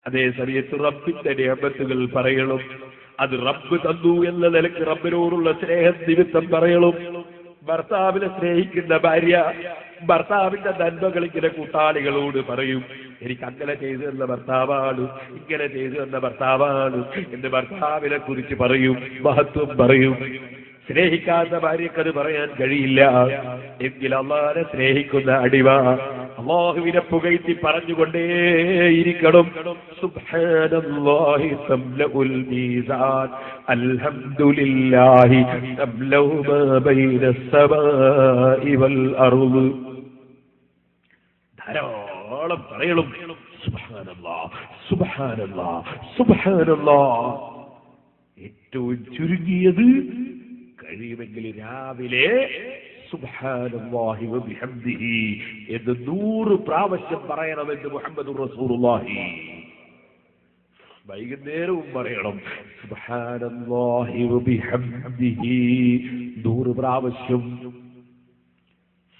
അതേ സമയത്ത് റബ്ബിന്റെ നിഅമത്തുകൾ പറയണം. അത് റബ്ബ് തന്നു എന്ന നിലക്ക് റബ്ബിനോടുള്ള സ്നേഹം നിമിത്തം പറയണം. ഭർത്താവിനെ സ്നേഹിക്കുന്ന ഭാര്യ ഭർത്താവിന്റെ നന്മകൾ ഇങ്ങനെ കൂട്ടാളികളോട് പറയും. എനിക്ക് അങ്ങനെ ചെയ്തു എന്ന ഭർത്താവാണ്, ഇങ്ങനെ ചെയ്തു എന്ന ഭർത്താവാണ് എന്ന് ഭർത്താവിനെ കുറിച്ച് പറയും, മഹത്വം പറയും. സ്നേഹിക്കാത്ത ഭാര്യക്കത് പറയാൻ കഴിയില്ല. എങ്കിൽ അല്ലാഹുവിനെ സ്നേഹിക്കുന്ന അടിമ അല്ലാഹുവിനെ പുകഴ്ത്തി പറഞ്ഞുകൊണ്ടേയിരിക്കണം. സുബ്ഹാനല്ലാഹി തംലഉൽ മീസാൻ അൽഹംദുലില്ലാഹി തംലഉ മാ ബൈനസ് സമാഇ വൽ അർദ്. ധാരാളം പറയണം സുബ്ഹാനല്ലാഹ് സുബ്ഹാനല്ലാഹ് സുബ്ഹാനല്ലാഹ്. ഏറ്റവും ചുരുങ്ങിയത് കഴിയുമെങ്കിൽ രാവിലെ സുബ്ഹാനല്ലാഹി വബിഹംദിഹി എന്ന് 100 പ്രാവശ്യം പറയണമെന്ന് മുഹമ്മദുർ റസൂലുള്ളാഹി. വൈകുന്നേരവും പറയണം സുബ്ഹാനല്ലാഹി വബിഹംദിഹി 100 പ്രാവശ്യം.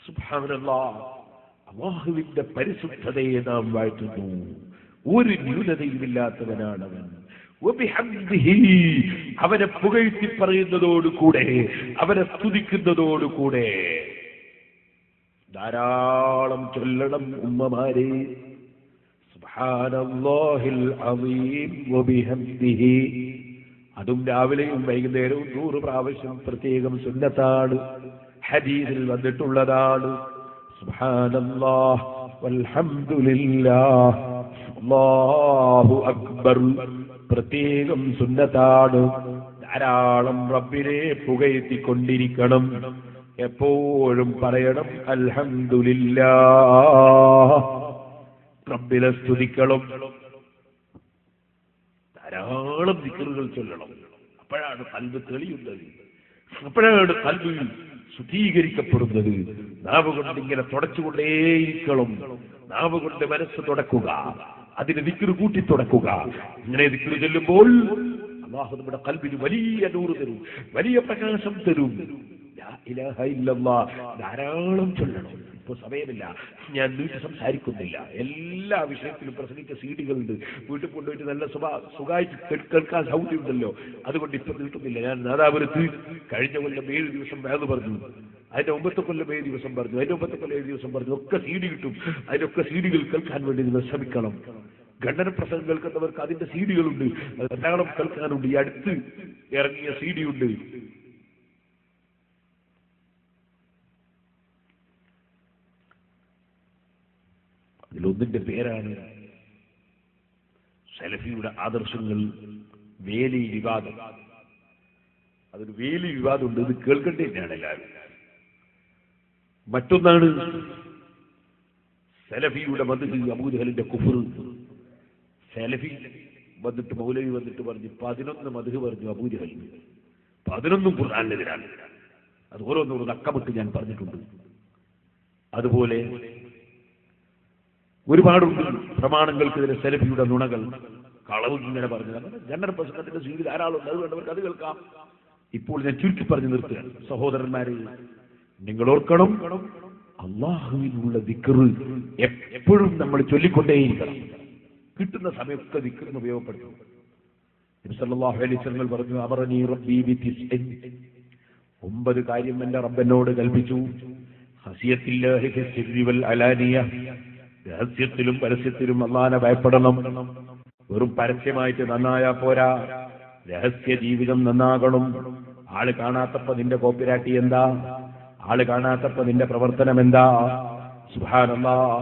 സുബ്ഹാനല്ലാഹ്. അല്ലാഹുവിന്റെ പരിശുദ്ധതയെ നാം വാഴ്ത്തുന്നു. ഒരു ന്യൂനതയുമില്ലാത്തവനാണവൻ. അവനെ പുകഴ്ത്തി പറയുന്നതോടുകൂടെ, അവനെ സ്തുതിക്കുന്നതോടുകൂടെ ധാരാളം ചൊല്ലണം ഉമ്മമാരെ. സുബ്ഹാനല്ലാഹിൽ അസീം വബിഹംദിഹി. അതും രാവിലെയും വൈകുന്നേരവും 100 പ്രാവശ്യം പ്രത്യേകം സുന്നത്താണ്, ഹദീസിൽ വന്നിട്ടുള്ളതാണ്. സുബ്ഹാനല്ലാഹ് വൽഹംദുലില്ലാഹ് അല്ലാഹു അക്ബർ പ്രത്യേകം സുന്നത്താണ്. ധാരാളം റബ്ബിനെ പുകഴ്ത്തിക്കൊണ്ടിരിക്കണം. എപ്പോഴും പറയണം അൽഹംദുലില്ലാഹ്, റബ്ബിനെ സ്തുതിക്കണം. ധാരാളം ദിക്റുകൾ ചൊല്ലണം. അപ്പോഴാണ് ഖൽബ് തെളിയുന്നത്, അപ്പോഴാണ് ഖൽബ് ശുദ്ധീകരിക്കപ്പെടുന്നത്. നാവ് കൊണ്ട് ഇങ്ങനെ തുടച്ചുകൊണ്ടേയിരിക്കണം. നാവ് കൊണ്ട് മനസ്സ് തുടക്കുക, അതിന് ദിക്ർ കൂട്ടി തുടക്കുക. ഇങ്ങനെ ദിക്ർ ചൊല്ലുമ്പോൾ അല്ലാഹു നമ്മുടെ ഖൽബിന് വലിയ നൂറ് തരും, വലിയ പ്രകാശം തരും. ലാ ഇലാഹ ഇല്ലല്ലാഹ് ധാരാളം ചൊല്ലണം. ഇപ്പോൾ സമയമില്ല, ഞാൻ വീട്ടിൽ സംസാരിക്കുന്നില്ല. എല്ലാ വിഷയത്തിലും പ്രസംഗിച്ച സീഡികളുണ്ട്. വീട്ടിൽ കൊണ്ടുപോയിട്ട് നല്ല സുഖമായിട്ട് കേൾക്കാൻ സൗകര്യമുണ്ടല്ലോ. അതുകൊണ്ട് ഇപ്പൊ നീട്ടുന്നില്ല. ഞാൻ നാദാപുരത്ത് കഴിഞ്ഞ കൊല്ലം 7 ദിവസം വേദ പറഞ്ഞു, അതിന്റെ 9 കൊല്ലം 7 ദിവസം പറഞ്ഞു, അതിന്റെ 9 കൊല്ലം 7 ദിവസം പറഞ്ഞു. ഒക്കെ സീഡി കിട്ടും. അതിനൊക്കെ സീഡികൾ കേൾക്കാൻ വേണ്ടി നിങ്ങൾ ശ്രമിക്കണം. ഖണ്ഡന പ്രസംഗം കേൾക്കുന്നവർക്ക് അതിന്റെ സീഡികളുണ്ട്, ധാരാളം കേൾക്കാനുണ്ട്. ഈ അടുത്ത് ഇറങ്ങിയ സീഡി ഉണ്ട്. അതിലൊന്നിന്റെ പേരാണ് സലഫിയുടെ ആദർശങ്ങൾ വേലി വിവാദം. അതൊരു വേലി വിവാദമുണ്ട്, ഇത് കേൾക്കേണ്ടി തന്നെയാണ് എല്ലാവരും. മറ്റൊന്നാണ് സലഫിയുടെ മദ്ഹ്, അബൂജഹലിന്റെ കുഫ്ർ. സലഫി വന്നിട്ട് മൗലവി വന്നിട്ട് പറഞ്ഞു 11 മദ്ഹ് പറഞ്ഞു അബൂജഹൽ, 11 ഖുർആനിനെതിരാണ്. അത് ഓരോന്നോട് അക്കമിട്ട് ഞാൻ പറഞ്ഞിട്ടുണ്ട്. അതുപോലെ ഒരുപാടുണ്ട് പ്രമാണങ്ങൾക്കെതിരെ സലഫിയുടെ നുണകൾ, കളവ് ഇങ്ങനെ പറഞ്ഞു. ജനറൽ പ്രസംഗത്തിന്റെ സീരിയൽ ധാരാളം, അത് വേണ്ടവർക്ക് അത് കേൾക്കാം. ഇപ്പോൾ ഞാൻ ചുരുക്കി പറഞ്ഞു നിർത്തുകയാണ്. സഹോദരന്മാരെ, നിങ്ങൾ ഓർക്കണം, അല്ലാഹുവിനുള്ള ദിക്ർ എപ്പോഴും നമ്മൾ ചൊല്ലിക്കൊണ്ടേയിരിക്കണം. കിട്ടുന്ന സമയമൊക്കെ ദിക്റിന് ഉപയോഗപ്പെടുത്തും. നബി സല്ലല്ലാഹു അലൈഹി വസല്ലം പറഞ്ഞു, അമറനി റബ്ബി ബിതിസ്ഇൻ, 9 കാര്യം എന്റെ റബ്ബനോട് കൽപ്പിച്ചു. ഖശിയത്തില്ലാഹി ഫിസ്സിർരി വൽ അലാനിയ, രഹസ്യത്തിലും പരസ്യത്തിലും അല്ലാഹുവിനെ ഭയപ്പെടണം. വെറും പരസ്യമായിട്ട് നന്നായാ പോരാ, രഹസ്യ ജീവിതം നന്നാകണം. ആള് കാണാത്തപ്പോ നിന്റെ കോപ്പിരാട്ടി എന്താ, ആള് കാണാത്തപ്പോ നിന്റെ പ്രവർത്തനം എന്താ. സുബ്ഹാനല്ലാഹ്,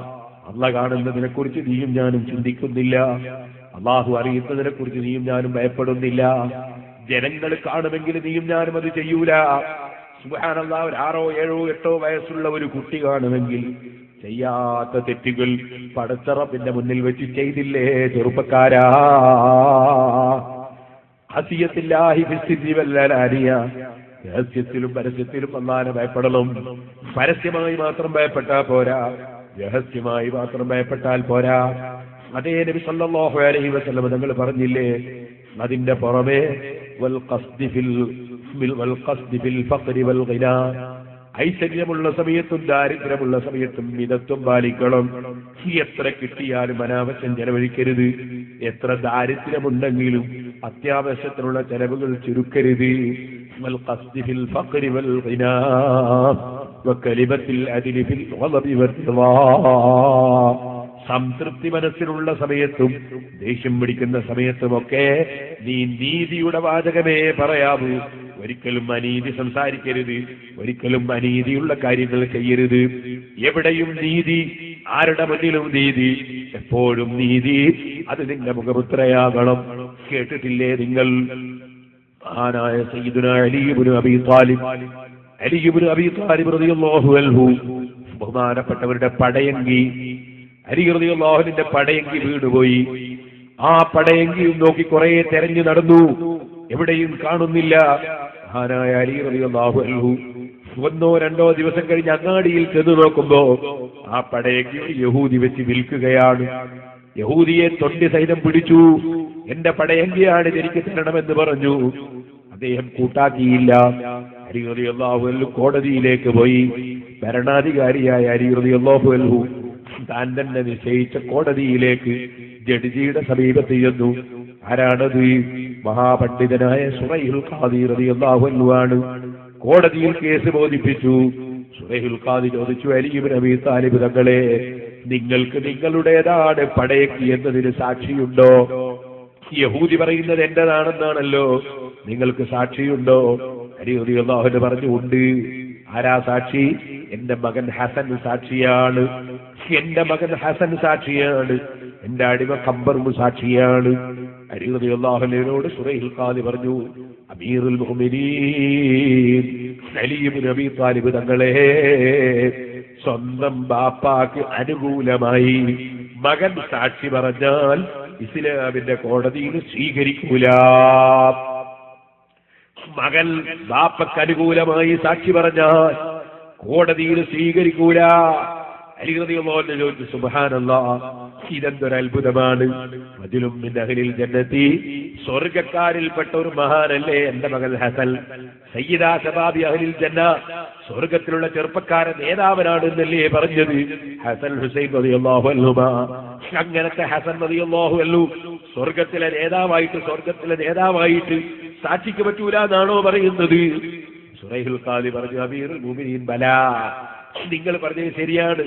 അല്ലാഹ് കാണുന്നതിനെ കുറിച്ച് നീയും ഞാനും ചിന്തിക്കുന്നില്ല. അല്ലാഹു അറിയുന്നതിനെ കുറിച്ച് നീയും ഞാനും ഭയപ്പെടുന്നില്ല. ജനങ്ങൾ കാണുമെങ്കിൽ നീയും ഞാനും അത് ചെയ്യൂല. സുബ്ഹാനല്ലാഹ്, ഒരു 6, 7, 8 വയസ്സുള്ള ഒരു കുട്ടി കാണുമെങ്കിൽ ചെയ്യാത്ത തെറ്റുകൾ പടച്ചറപ്പിന്റെ മുന്നിൽ വെച്ച് ചെയ്തില്ലേ ചെറുപ്പക്കാരാ. ഖശിയത്തില്ലാഹി ഫിസ്സിർരി വൽ അലാനിയ, രഹസ്യത്തിലും പരസ്യത്തിലും അല്ലാഹുവിനെ ഭയപ്പെടണം. പരസ്യമായി മാത്രം ഭയപ്പെട്ടാൽ പോരാ, രഹസ്യമായി മാത്രം ഭയപ്പെട്ടാൽ പോരാ. അതേ നബി സല്ലല്ലാഹു അലൈഹി വസല്ലം തങ്ങൾ പറഞ്ഞില്ലേ, അതിന്റെ പുറമെ വൽ ഖസ്ദി ഫിൽ ഫഖ്രി വൽ ഗിനാ, ഐശ്വര്യമുള്ള സമയത്തും ദാരിദ്ര്യമുള്ള സമയത്തും മിതത്വം പാലിക്കണം. എത്ര കിട്ടിയാലും അനാവശ്യം ചെലവഴിക്കരുത്. എത്ര ദാരിദ്ര്യമുണ്ടെങ്കിലും അത്യാവശ്യത്തിനുള്ള ചെലവുകൾ ചുരുക്കരുത്. സംതൃപ്തി മനസ്സിലുള്ള സമയത്തും ദേഷ്യം പിടിക്കുന്ന സമയത്തുമൊക്കെ നീ നീതിയുടെ വാചകമേ പറയാവൂ. ഒരിക്കലും അനീതി സംസാരിക്കരുത്. ഒരിക്കലും അനീതിയുള്ള കാര്യങ്ങൾ ചെയ്യരുത്. എവിടെയും നീതി, ആരുടെ മുന്നിലും നീതി, എപ്പോഴും നീതി. അത് നിന്റെ മുഖമുദ്രയാകണം. കേട്ടിട്ടില്ലേ നിങ്ങൾ മഹാനായ സയ്യിദുനാ അലി ഇബ്നു അബീ താലിബ് റളിയല്ലാഹു അൻഹു, ബഹുമാനപ്പെട്ടവരുടെ പടയങ്കി അലി റളിയല്ലാഹു അൻഹുവിന്റെ പടയങ്കി വീണുപോയി. ആ പടയങ്കിയും നോക്കി കുറെ തെരഞ്ഞു നടന്നു, എവിടെയും കാണുന്നില്ല. മഹാനായ അലി റളിയല്ലാഹു അൻഹു ഒന്നോ രണ്ടോ ദിവസം കഴിഞ്ഞ് അങ്ങാടിയിൽ ചെന്ന് നോക്കുമ്പോ ആ പടയങ്കി യഹൂദി വെച്ച് വിൽക്കുകയാണ്. യഹൂദിയെ തൊണ്ടി സഹിതം പിടിച്ചു. എന്റെ പടയങ്കിയാണ്, എനിക്ക് തരണമെന്ന് പറഞ്ഞു. അദ്ദേഹം കൂട്ടാക്കിയില്ല. അലി റളിയല്ലാഹു അൻഹു കോടതിയിലേക്ക് പോയി. ഭരണാധികാരിയായ അലി റളിയല്ലാഹു അൻഹു താൻ തന്നെ നിശ്ചയിച്ച കോടതിയിലേക്ക് ജഡ്ജിയുടെ സമീപത്ത് ചെന്നു. ആരാണത്? മഹാപണ്ഡിതനായ സുറൈഹുൽ ഖാദി റളിയല്ലാഹു അൻഹു ആണ്. കോടതിയിൽ കേസ് ബോധിപ്പിച്ചു. സുറൈഹുൽ ഖാദി ചോദിച്ചു, അലി ഇബ്നു അബീ താലിബ് തങ്ങളെ, നിങ്ങൾക്ക് നിങ്ങളുടേതാണ് പടയങ്കി എന്നതിന് സാക്ഷിയുണ്ടോ? യഹൂദി പറയുന്നത് എന്റേതാണെന്നാണല്ലോ, നിങ്ങൾക്ക് സാക്ഷിയുണ്ടോ? അലി റളിയല്ലാഹു അൻഹു പറഞ്ഞു, ഉണ്ട്. ആരാ സാക്ഷി? എന്റെ മകൻ ഹസൻ സാക്ഷിയാണ്. എന്റെ മകൻ ഹസൻ സാക്ഷിയാണ്. എന്റെ അടിമ ഖംബറും സാക്ഷിയാണ്. അലി റളിയല്ലാഹു അൻഹുവിനോട് സുറൈഹുൽ ഖാദി പറഞ്ഞു, അമീറുൽ മുഅ്മിനീൻ അലി ഇബ്നു അബീ താലിബ് തങ്ങളെ, സ്വന്തം ബാപ്പാക്ക് അനുകൂലമായി മകൻ സാക്ഷി പറഞ്ഞാൽ ഇസ്ലാമിന്റെ കോടതിയിൽ സ്വീകരിക്കൂല. മകൻ ബാപ്പക്ക് അനുകൂലമായി സാക്ഷി പറഞ്ഞാൽ കോടതിയിൽ സ്വീകരിക്കൂല. അലി റളിയല്ലാഹു അൻഹു ചോദിച്ചു, സുബ്ഹാനല്ലാഹ്, ഇതെന്തൊരു അത്ഭുതമാണ്. റജുലുൻ മിൻ അഹ്ലിൽ ജന്നതി, സ്വർഗ്ഗക്കാരിൽപ്പെട്ട ഒരു മഹാനല്ലേ എന്റെ മകൻ ഹസൻ. സയ്യിദാ ശബാബി അഹ്ലിൽ ജന്ന, സ്വർഗ്ഗത്തിലുള്ള ചെറുപ്പക്കാരൻ നേതാവനാണ് എന്നല്ലേ പറഞ്ഞത് ഹസൻ ഹുസൈൻ റളിയല്ലാഹു അൻഹുമാ. അങ്ങനത്തെ ഹസൻ റളിയല്ലാഹു അൻഹു സ്വർഗ്ഗത്തിലെ നേതാവായിട്ട് സാക്ഷിക്ക് പറ്റൂല എന്നാണോ പറയുന്നത്? സുറൈഹുൽ ഖാദി പറഞ്ഞു, അമീറുൽ മുഅ്മിനീൻ ബലാ, നിങ്ങൾ പറഞ്ഞത് ശരിയാണ്.